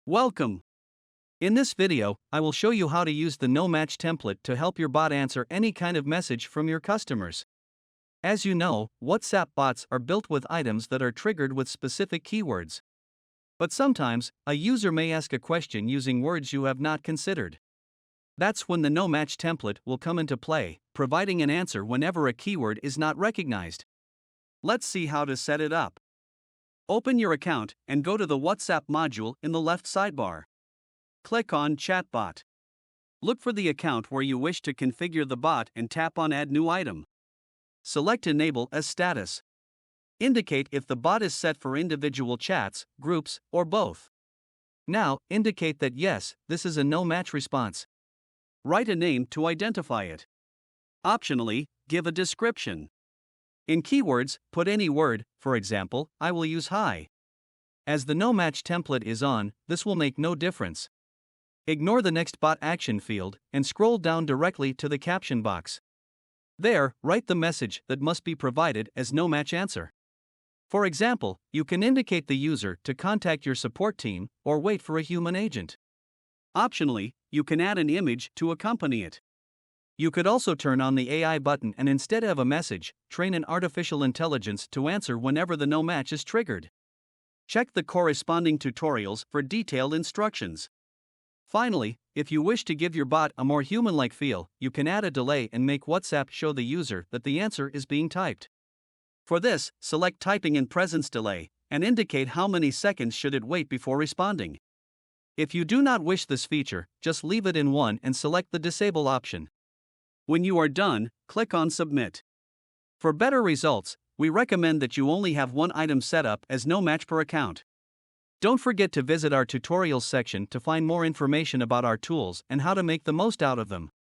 Welcome! In this video, I will show you how to use the No Match template to help your bot answer any kind of message from your customers. As you know, WhatsApp bots are built with items that are triggered with specific keywords. But sometimes, a user may ask a question using words you have not considered. That's when the No Match template will come into play, providing an answer whenever a keyword is not recognized. Let's see how to set it up. Open your account and go to the WhatsApp module in the left sidebar. Click on Chatbot. Look for the account where you wish to configure the bot and tap on Add New Item. Select Enable as status. Indicate if the bot is set for individual chats, groups, or both. Now, indicate that yes, this is a no-match response. Write a name to identify it. Optionally, give a description. In keywords, put any word, for example, I will use hi. As the no-match template is on, this will make no difference. Ignore the next bot action field and scroll down directly to the caption box. There, write the message that must be provided as no-match answer. For example, you can indicate the user to contact your support team or wait for a human agent. Optionally, you can add an image to accompany it. You could also turn on the AI button and instead of a message, train an artificial intelligence to answer whenever the no-match is triggered. Check the corresponding tutorials for detailed instructions. Finally, if you wish to give your bot a more human-like feel, you can add a delay and make WhatsApp show the user that the answer is being typed. For this, select Typing in Presence Delay and indicate how many seconds should it wait before responding. If you do not wish this feature, just leave it in 1 and select the Disable option. When you are done, click on Submit. For better results, we recommend that you only have one item set up as no match per account. Don't forget to visit our tutorials section to find more information about our tools and how to make the most out of them.